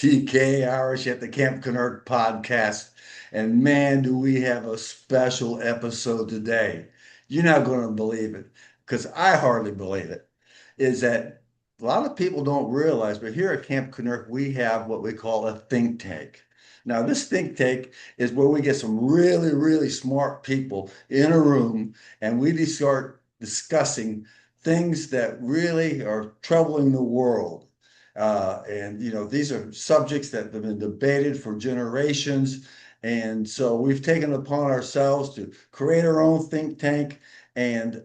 TK Irish at the Camp Kennerk podcast. And man, do we have a special episode today. You're not going to believe it because I hardly believe it. Is that a lot of people don't realize, but here at Camp Kennerk, we have what we call a think tank. Now, this think tank is where we get some really, really smart people in a room and we start discussing things that really are troubling the world. These are subjects that have been debated for generations. And so we've taken upon ourselves to create our own think tank and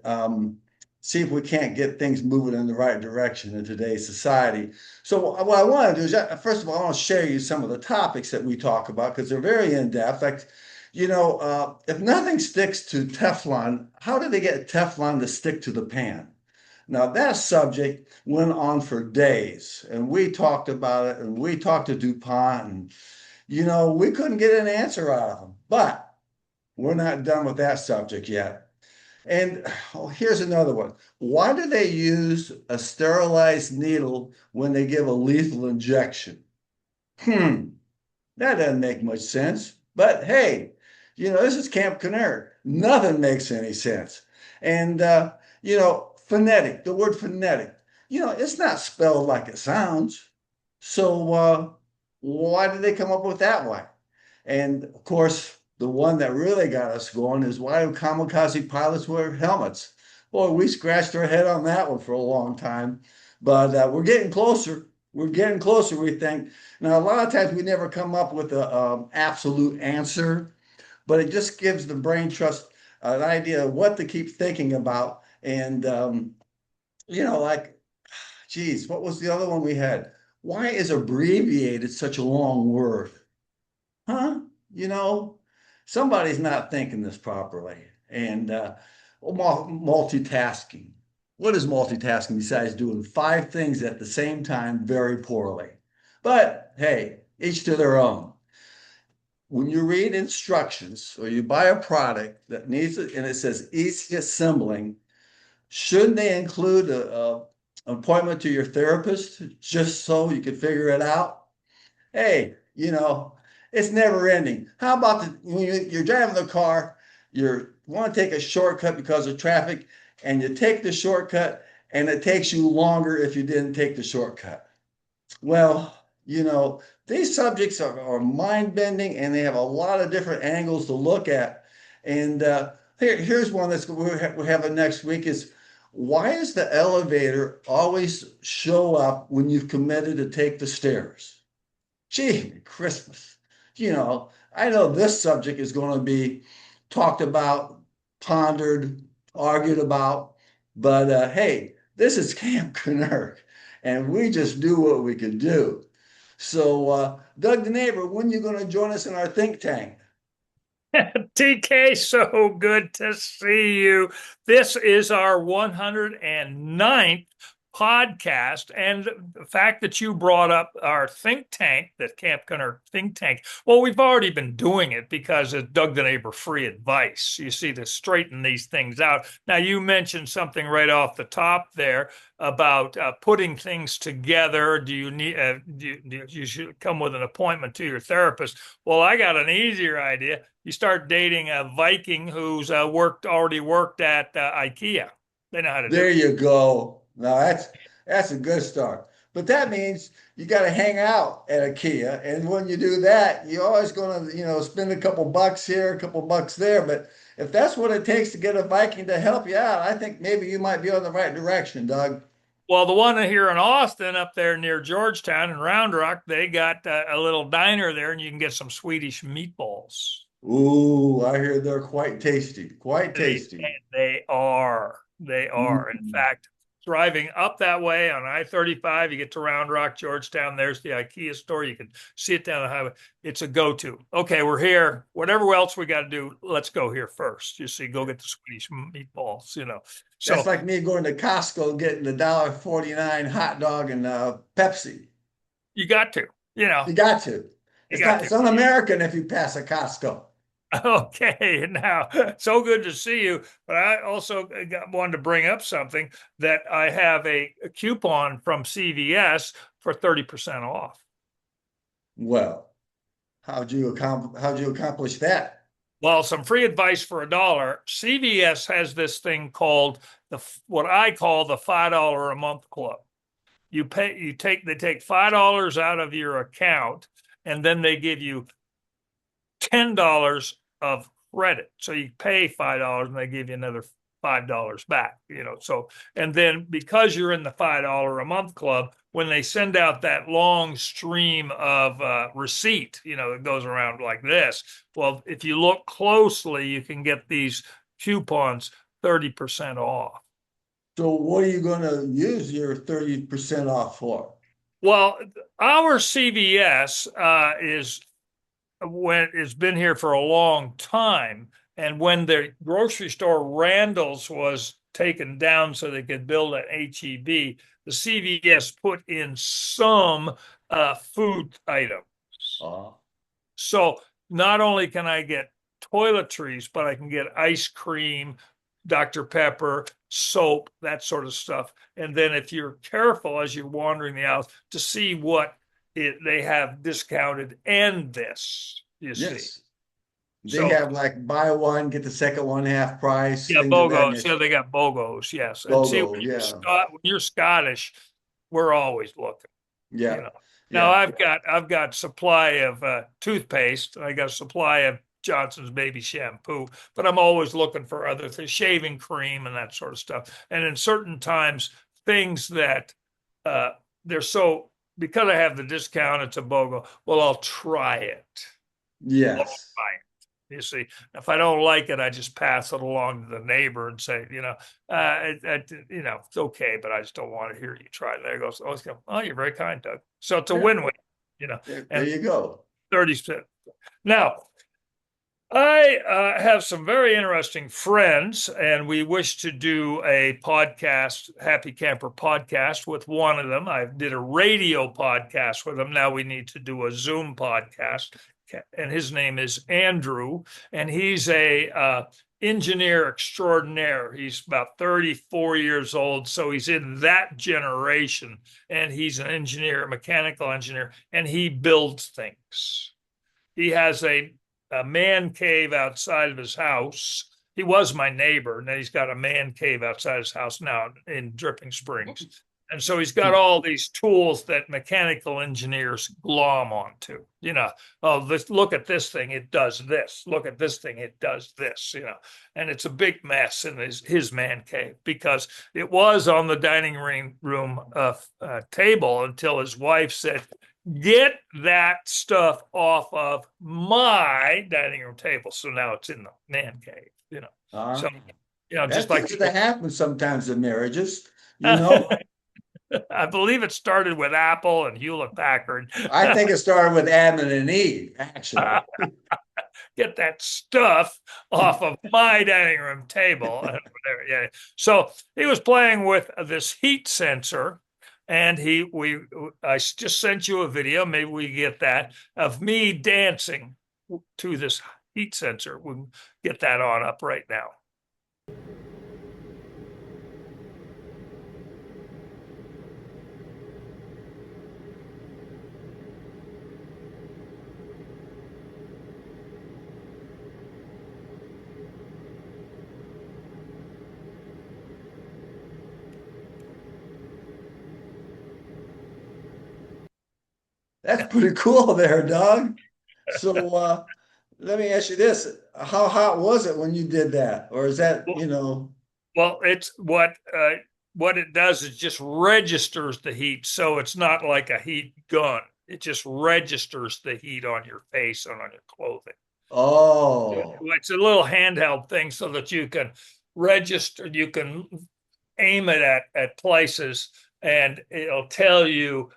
see if we can't get things moving in the right direction in today's society. So what I want to do is, first of all, I want to share you some of the topics that we talk about because they're very in-depth. Like, if nothing sticks to Teflon, how do they get Teflon to stick to the pan? Now, that subject went on for days, and we talked about it, and we talked to DuPont, and, we couldn't get an answer out of them. But we're not done with that subject yet. And here's another one. Why do they use a sterilized needle when they give a lethal injection? That doesn't make much sense. But hey, this is Camp Kennerk. Nothing makes any sense. And, phonetic, the word phonetic, it's not spelled like it sounds. So why did they come up with that one? And of course, the one that really got us going is why do kamikaze pilots wear helmets? Boy, we scratched our head on that one for a long time, but we're getting closer. We're getting closer, we think. Now, a lot of times we never come up with an absolute answer, but it just gives the brain trust an idea of what to keep thinking about. And, geez, what was the other one we had? Why is abbreviated such a long word? Huh? Somebody's not thinking this properly. And multitasking. What is multitasking besides doing 5 things at the same time very poorly? But hey, each to their own. When you read instructions or you buy a product that needs it and it says easy assembling, shouldn't they include an appointment to your therapist just so you can figure it out? Hey, it's never ending. How about when you're driving the car, you want to take a shortcut because of traffic, and you take the shortcut, and it takes you longer if you didn't take the shortcut. Well, these subjects are mind-bending, and they have a lot of different angles to look at. And here's one that's we're having next week is, why does the elevator always show up when you've committed to take the stairs? Gee, Christmas. I know this subject is going to be talked about, pondered, argued about, but hey, this is Camp Kennerk, and we just do what we can do. So, Doug the neighbor, when are you going to join us in our think tank? TK, so good to see you. This is our 109th podcast, and the fact that you brought up our think tank, the Camp Kennerk think tank, well, we've already been doing it because it's Doug the Neighbor free advice, you see, to straighten these things out. Now, you mentioned something right off the top there about putting things together. Do you need you should come with an appointment to your therapist? Well, I got an easier idea. You start dating a Viking who's already worked at IKEA. They know how to do it. There you go. Now that's a good start. But that means you got to hang out at IKEA, and when you do that, you're always going to spend a couple bucks here, a couple bucks there. But if that's what it takes to get a Viking to help you out, I think maybe you might be on the right direction, Doug. Well, the one here in Austin, up there near Georgetown and Round Rock, they got a little diner there, and you can get some Swedish meatballs. Ooh, I hear they're quite tasty. Quite They, tasty. they are. They are. In Mm. fact, driving up that way on I-35, you get to Round Rock, Georgetown. There's the IKEA store. You can see it down the highway. It's a go-to. Okay, we're here. Whatever else we got to do, let's go here first. You see, go get the Swedish meatballs. That's So like me going to Costco getting the $1.49 hot dog and Pepsi. you got to. You got to. You It's got not. to. It's un-American if you pass a Costco. Okay, now, so good to see you. But I also wanted to bring up something that I have a coupon from CVS for 30% off. Well, how'd you accomplish that? Well, some free advice for $1. CVS has this thing called what I call the $5 a month club. They take $5 out of your account, and then they give you $10 of credit. So you pay $5 and they give you another $5 back, So, and then because you're in the $5 a month club, when they send out that long stream of receipt, that goes around like this, well, if you look closely, you can get these coupons 30% off. So what are you going to use your 30% off for? Well, our CVS is when it's been here for a long time. And when the grocery store Randall's was taken down so they could build an HEB, the CVS put in some food items. So not only can I get toiletries, but I can get ice cream, Dr. Pepper, soap, that sort of stuff. And then if you're careful as you're wandering the aisles to see what they have discounted and this, you see. They have like buy one, get the second one half price. Yeah, BOGOs. Yeah, they got BOGOs. Yes. And see, BOGO, when you're Scottish, we're always looking. Yeah. Now I've got supply of toothpaste. I got a supply of Johnson's baby shampoo, but I'm always looking for other things, shaving cream and that sort of stuff. And in certain times, things that they're so, because I have the discount, it's a BOGO. Well, I'll try it. Yes. You see, if I don't like it, I just pass it along to the neighbor and say, it's okay, but I just don't want to hear you try it. There goes, oh, you're very kind, Doug. So it's a win-win, There you go. 30%. Now, I have some very interesting friends, and we wish to do a podcast, Happy Camper podcast, with one of them. I did a radio podcast with him. Now we need to do a Zoom podcast, and his name is Andrew, and he's a engineer extraordinaire. He's about 34 years old, so he's in that generation, and he's an engineer, a mechanical engineer, and he builds things. He has a man cave outside of his house. He was my neighbor, and then he's got a man cave outside his house now in Dripping Springs. And so he's got all these tools that mechanical engineers glom onto, look at this thing, it does this. Look at this thing, it does this, and it's a big mess in his man cave because it was on the dining room table until his wife said, get that stuff off of my dining room table. So now it's in the man cave, So, just like that happens sometimes in marriages, I believe it started with Apple and Hewlett Packard. I think it started with Adam and Eve, actually. Get that stuff off of my dining room table. Yeah. So he was playing with this heat sensor, and I just sent you a video. Maybe we get that of me dancing to this heat sensor. We'll get that on up right now. That's pretty cool there, Doug. So let me ask you this. How hot was it when you did that? Or is that, Well, it's what it does is just registers the heat. So it's not like a heat gun. It just registers the heat on your face and on your clothing. Oh. It's a little handheld thing so that you can register, you can aim it at places, and it'll tell you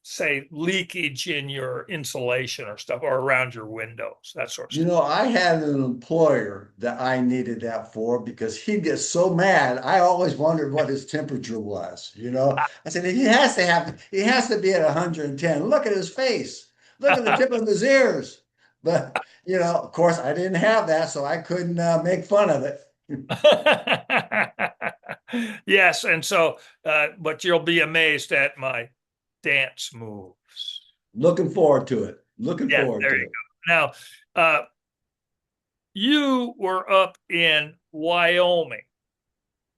say leakage in your insulation or stuff, or around your windows, that sort of stuff. I had an employer that I needed that for because he'd get so mad. I always wondered what his temperature was. I said, he has to be at 110. Look at his face. Look at the tip of his ears. But, of course I didn't have that, so I couldn't make fun of it. Yes. And so, but you'll be amazed at my dance moves. Looking forward to it. Looking Yeah, forward there to you it. go. Now, you were up in Wyoming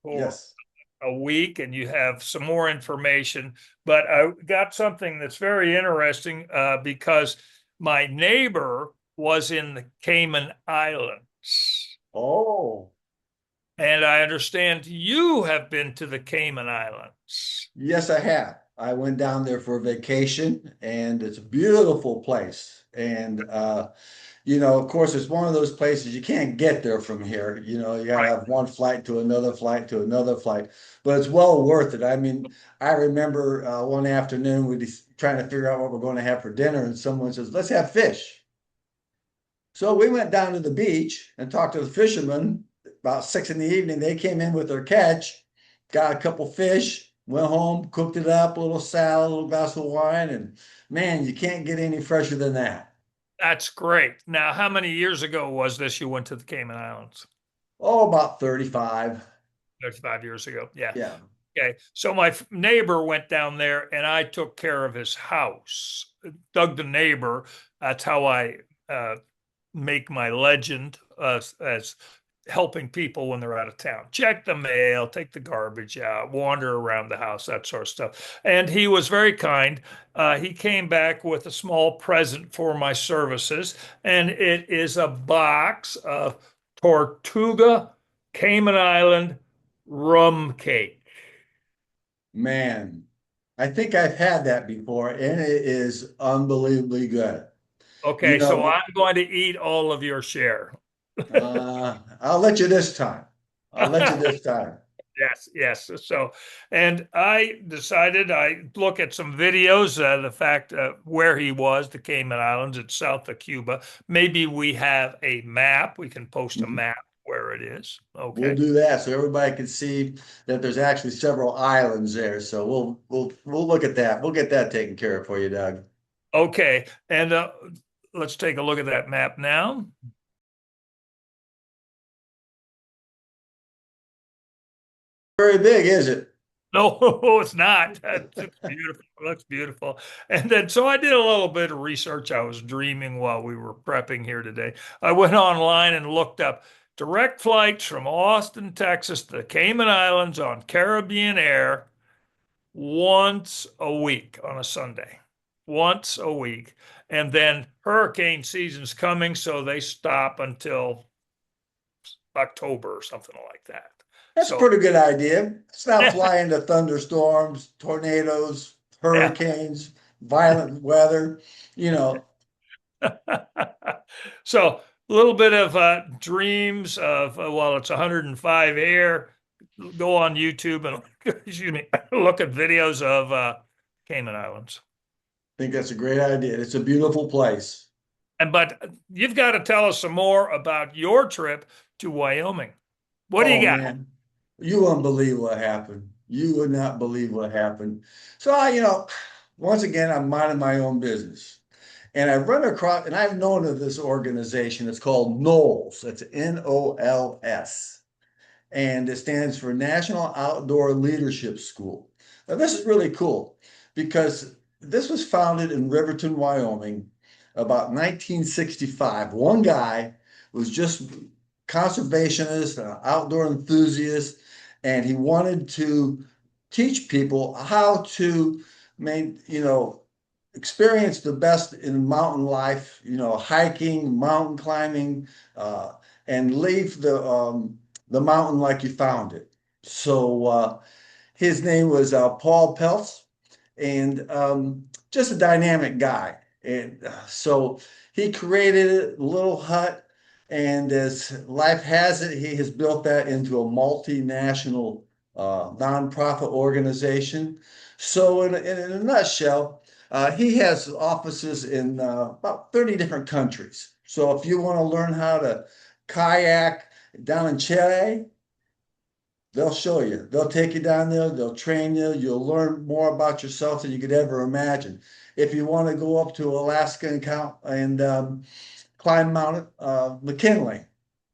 for Yes. a week and you have some more information, but I got something that's very interesting because my neighbor was in the Cayman Islands. Oh, And I understand you have been to the Cayman Islands. yes, I have. I went down there for a vacation and it's a beautiful place. And of course, it's one of those places you can't get there from here. You gotta Right. have one flight to another flight to another flight, but it's well worth it. I mean, I remember one afternoon we were trying to figure out what we're going to have for dinner, and someone says, "Let's have fish." So we went down to the beach and talked to the fishermen. About 6 in the evening, they came in with their catch, got a couple fish, went home, cooked it up, a little salad, a little glass of wine, and man, you can't get any fresher than that. That's great. Now, how many years ago was this you went to the Cayman Islands? Oh, about 35. 35 years ago. Yeah. Yeah. Okay. So my neighbor went down there and I took care of his house. Doug the neighbor, that's how I make my legend as helping people when they're out of town. Check the mail, take the garbage out, wander around the house, that sort of stuff. And he was very kind. He came back with a small present for my services, and it is a box of Tortuga Cayman Island rum cake. Man, I think I've had that before, and it is unbelievably good. You Okay, so know, I'm going to eat all of your share. I'll let you this time. I'll let you this time. Yes, yes. So, and I decided I look at some videos, the fact where he was, the Cayman Islands, it's south of Cuba. Maybe we have a map. We can post a Mhm. map where it is. We'll Okay. do that so everybody can see that there's actually several islands there. So we'll look at that. We'll get that taken care of for you, Doug. Okay. And let's take a look at that map now. Very big, is it? No, it's not. It's beautiful. It looks beautiful. And then, so I did a little bit of research. I was dreaming while we were prepping here today. I went online and looked up direct flights from Austin, Texas to the Cayman Islands on Caribbean Air once a week on a Sunday. Once a week. And then hurricane season's coming, so they stop until October or something like that. That's a So, pretty good idea. It's not flying to thunderstorms, tornadoes, yeah. hurricanes, violent weather. You know, So a little bit of dreams of while it's 105 air. Go on YouTube and excuse me, look at videos of Cayman Islands. I think that's a great idea. It's a beautiful place. And but you've got to tell us some more about your trip to Wyoming. What do you Oh got? man, you wouldn't believe what happened. You would not believe what happened. So once again, I'm minding my own business. And I run across, and I've known of this organization. It's called NOLS. That's NOLS. And it stands for National Outdoor Leadership School. Now, this is really cool because this was founded in Riverton, Wyoming, about 1965. One guy was just conservationist, outdoor enthusiast, and he wanted to teach people how to experience the best in mountain life, hiking, mountain climbing, and leave the mountain like you found it. So his name was Paul Peltz, and just a dynamic guy. And so he created a little hut, and as life has it, he has built that into a multinational nonprofit organization. So, in a nutshell, he has offices in about 30 different countries. So, if you want to learn how to kayak down in Chile, they'll show you. They'll take you down there. They'll train you. You'll learn more about yourself than you could ever imagine. If you want to go up to Alaska and climb Mount McKinley,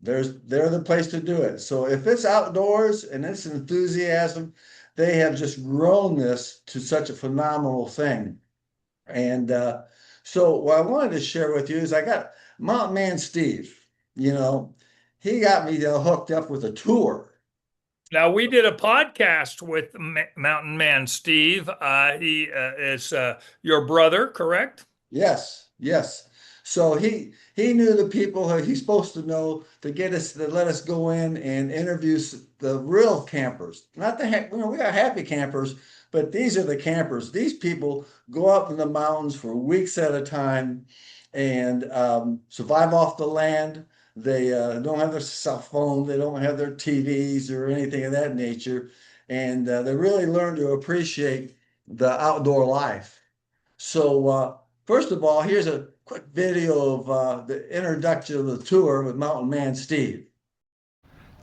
they're the place to do it. So if it's outdoors and it's enthusiasm, they have just grown this to such a phenomenal thing. And So what I wanted to share with you is I got Mountain Man Steve, you know, he got me hooked up with a tour. Now, we did a podcast with Mountain Man Steve. He is your brother, correct? Yes, yes. So he knew the people that he's supposed to know to get us to let us go in and interview the real campers. Not the we got happy campers, but these are the campers. These people go up in the mountains for weeks at a time and survive off the land. They don't have their cell phone. They don't have their TVs or anything of that nature, and they really learn to appreciate the outdoor life. So, first of all, here's a quick video of the introduction of the tour with Mountain Man Steve.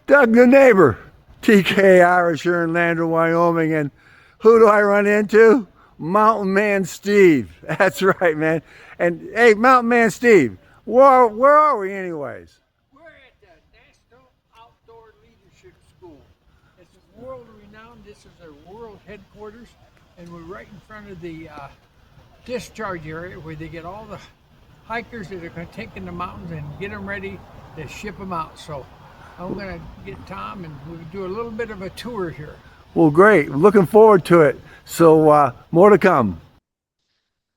Doug the neighbor, TK Irish here in Lander, Wyoming, and who do I run into? Mountain Man Steve. That's right, man. And hey, Mountain Man Steve, where are we anyways? We're at the National Outdoor Leadership School. This is world renowned. This is their world headquarters, and we're right in front of the discharge area where they get all the hikers that are going to take in the mountains and get them ready to ship them out. So I'm going to get Tom and we'll do a little bit of a tour here. Well, great. Looking forward to it. So more to come.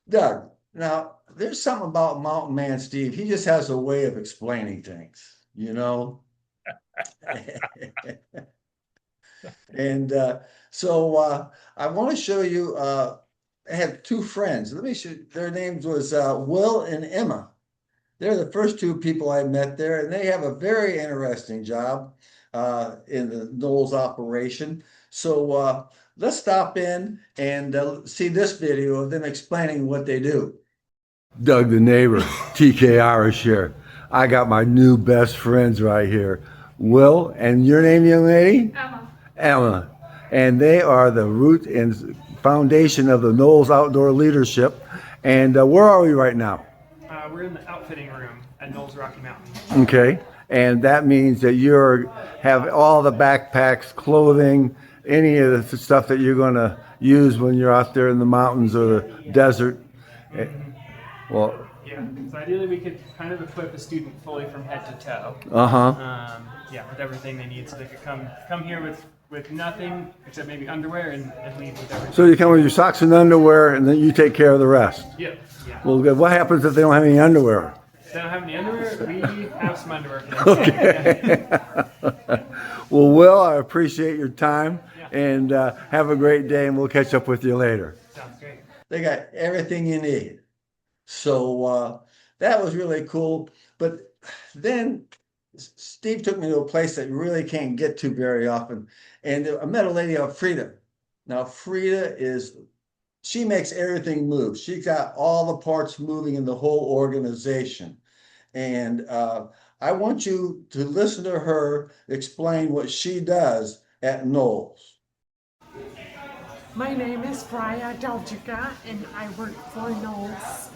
Doug, now there's something about Mountain Man Steve. He just has a way of explaining things, you know? And so I want to show you, I have two friends. Let me show, their names was Will and Emma. They're the first two people I met there, and they have a very interesting job in the NOLS operation. So let's stop in and see this video of them explaining what they do. Doug the neighbor, TK Irish here. I got my new best friends right here. Will, and your name, young lady? Emma. Emma. And they are the root and foundation of the NOLS Outdoor Leadership. And where are we right now? We're in the outfitting room at NOLS Rocky Mountain. Okay. And that means that you have all the backpacks, clothing, any of the stuff that you're going to use when you're out there in the mountains or the desert. Well, Yeah, so ideally we could kind of equip a student fully from head to toe. Yeah, with everything they need, so they could come here with nothing except maybe underwear and leave with everything. So you come with your socks and underwear, and then you take care of the rest. Yep. Yeah. Well, good. What happens if they don't have any underwear? If they don't have any underwear, we have some underwear for them. Okay. Well, Will, I appreciate your time, and have a great day, and we'll catch up with you later. Sounds great. They got everything you need. So that was really cool. But then Steve took me to a place that you really can't get to very often. And I met a lady named Frida. Now, she makes everything move. She got all the parts moving in the whole organization. And I want you to listen to her explain what she does at NOLS. My name is Freya Delgica, and I work for NOLS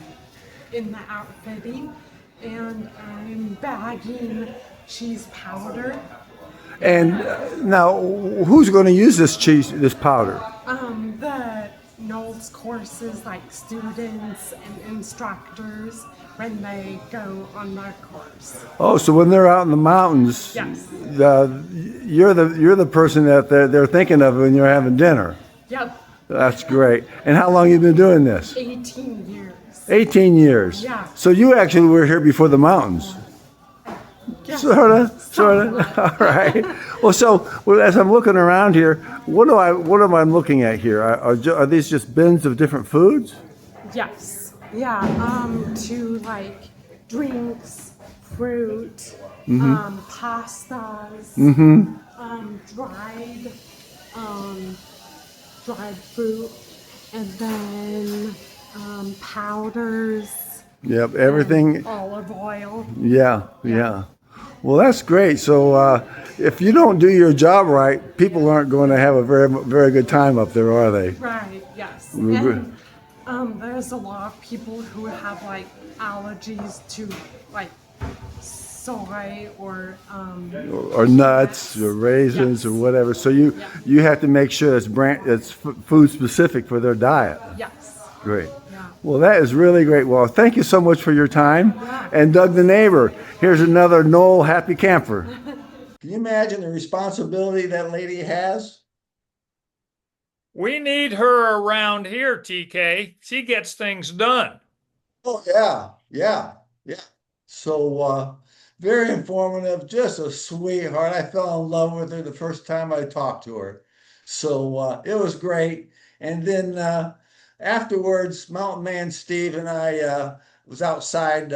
in the outfitting, and I'm bagging cheese powder. And now, who's going to use this powder? The NOLS courses, like students and instructors, when they go on their course. Oh, so when they're out in the mountains, Yes. You're the person that they're thinking of when you're having dinner. Yep. That's great. And how long have you been doing this? 18 years. 18 years. Yeah. So you actually were here before the mountains. Yeah. Sort of. All right. Well, as I'm looking around here, what am I looking at here? Are these just bins of different foods? Yes. Yeah. To like drinks, fruit, pastas, dried fruit, and then powders. Yep. Everything. Olive oil. Yeah. Well, that's great. So if you don't do your job right, people aren't going to have a very, very good time up there, are they? Right. Yes. Mhm. And there's a lot of people who have like allergies to like soy or nuts or raisins or whatever. So you have to make sure it's food specific for their diet. Yes. Great. Yeah. Well, that is really great. Well, thank you so much for your time. And Doug the neighbor, here's another Noel happy camper. Can you imagine the responsibility that lady has? We need her around here, TK. She gets things done. Oh yeah, yeah, yeah. So very informative, just a sweetheart. I fell in love with her the first time I talked to her. So it was great. And then afterwards, Mountain Man Steve and I was outside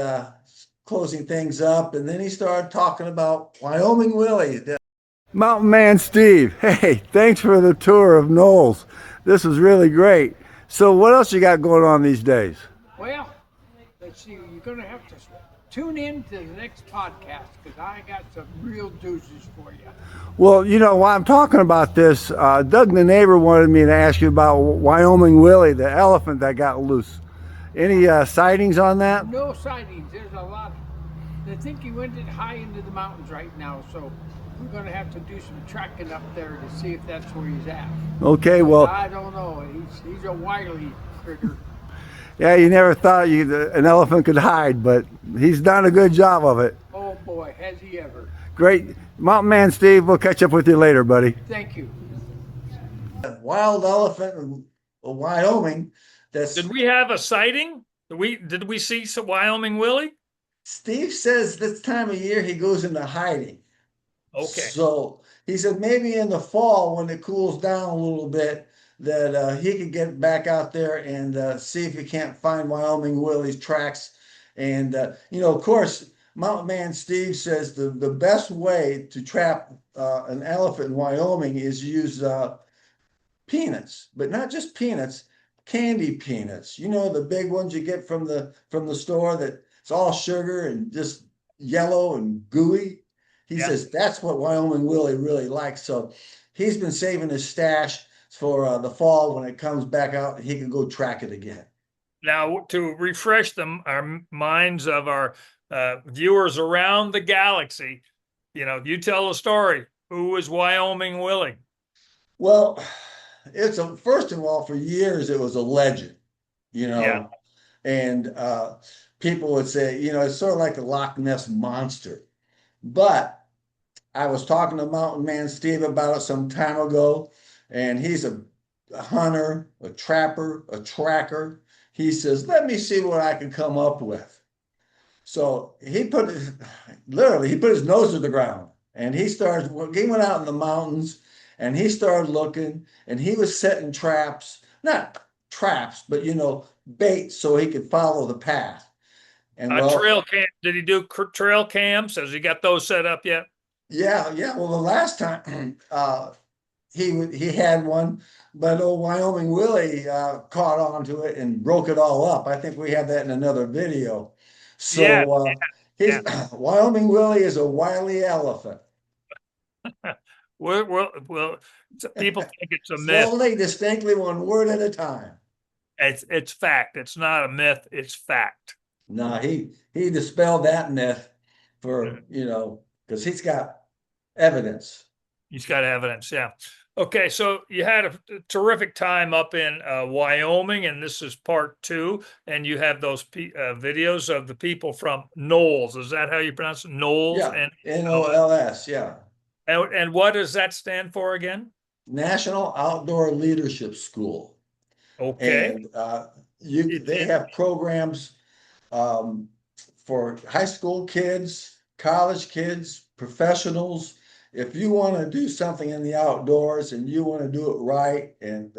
closing things up, and then he started talking about Wyoming Willie. Mountain Man Steve, hey, thanks for the tour of Knowles. This was really great. So what else you got going on these days? Well, let's see. You're going to have to tune in to the next podcast because I got some real doozies for you. Well, you know, while I'm talking about this, Doug the neighbor wanted me to ask you about Wyoming Willie, the elephant that got loose. Any sightings on that? No sightings. There's a lot. They think he went high into the mountains right now, so we're going to have to do some tracking up there to see if that's where he's at. Okay, well, I don't know. He's a wily critter. yeah, you never thought an elephant could hide, but he's done a good job of it. Oh boy, has he ever. Great. Mountain Man Steve, we'll catch up with you later, buddy. Thank you. Wild elephant in Wyoming. Did we have a sighting? Did we see some Wyoming Willie? Steve says this time of year he goes into hiding. Okay. So he said maybe in the fall when it cools down a little bit that he could get back out there and see if he can't find Wyoming Willie's tracks. And of course, Mountain Man Steve says the best way to trap an elephant in Wyoming is use peanuts, but not just peanuts, candy peanuts. You know, the big ones you get from the store that it's all sugar and just yellow and gooey. He says that's what Wyoming Willie really likes. So he's been saving his stash for the fall when it comes back out. He can go track it again. Now, to refresh our minds of our viewers around the galaxy, you tell a story. Who is Wyoming Willie? Well, first of all, for years it was a legend, Yeah. and people would say, it's sort of like the Loch Ness monster. But I was talking to Mountain Man Steve about it some time ago, and he's a hunter, a trapper, a tracker. He says, let me see what I can come up with. So he put his nose to the ground and he went out in the mountains and he started looking and he was setting traps, not traps, but bait so he could follow the path. And trail cam. Did he do trail cams? Has he got those set up yet? Yeah. Well, the last time he had one, but old Wyoming Willie caught on to it and broke it all up. I think we have that in another video. So Wyoming Willie is a wily elephant. Well, people think it's a myth. Slowly, distinctly, one word at a time. It's fact. It's not a myth. It's fact. No, he dispelled that myth for because he's got evidence. He's got evidence. Yeah. Okay, so you had a terrific time up in Wyoming, and this is part 2. And you have those videos of the people from NOLS. Is that how you pronounce it? NOLS? Yeah, NOLS. Yeah. And what does that stand for again? National Outdoor Leadership School. Okay. And they have programs for high school kids, college kids, professionals. If you want to do something in the outdoors and you want to do it right and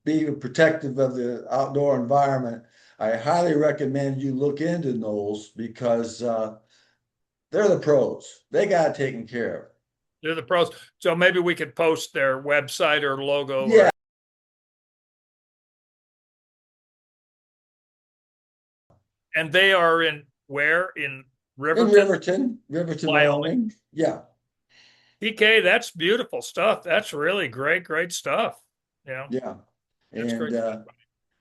be protective of the outdoor environment, I highly recommend you look into NOLS because they're the pros. They got it taken care of. They're the pros. So maybe we could post their website or logo. Yeah. And they are in where? In Riverton? In Riverton, Wyoming. Yeah. TK, that's beautiful stuff. That's really great stuff. Yeah. That's great.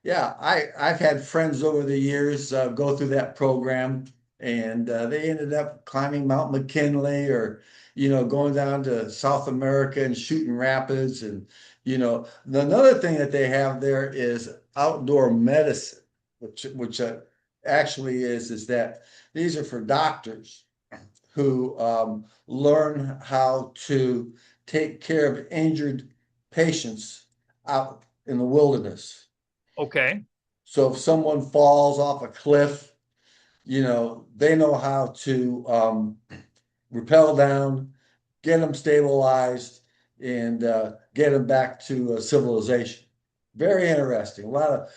I've had friends over the years go through that program, and they ended up climbing Mount McKinley or going down to South America and shooting rapids. And another thing that they have there is outdoor medicine. which actually is that these are for doctors who learn how to take care of injured patients out in the wilderness. Okay. So if someone falls off a cliff, they know how to rappel down, get them stabilized, and get them back to civilization. Very interesting. A lot of,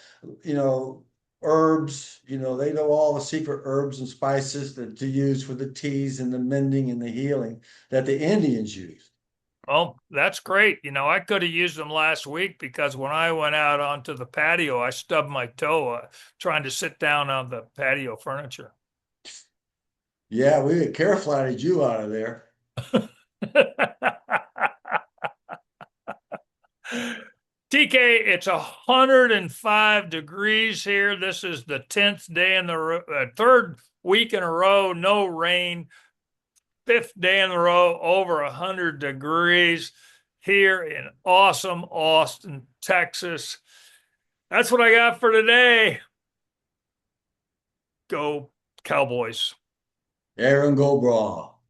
herbs, they know all the secret herbs and spices to use for the teas and the mending and the healing that the Indians used. Oh, that's great. I could have used them last week because when I went out onto the patio, I stubbed my toe trying to sit down on the patio furniture. Yeah, we care flatted you out of there. TK, it's 105 degrees here. This is the 10th day in the third week in a row, no rain. 5th day in a row, over 100 degrees here in awesome Austin, Texas. That's what I got for today. Go Cowboys. Aaron, go brawl.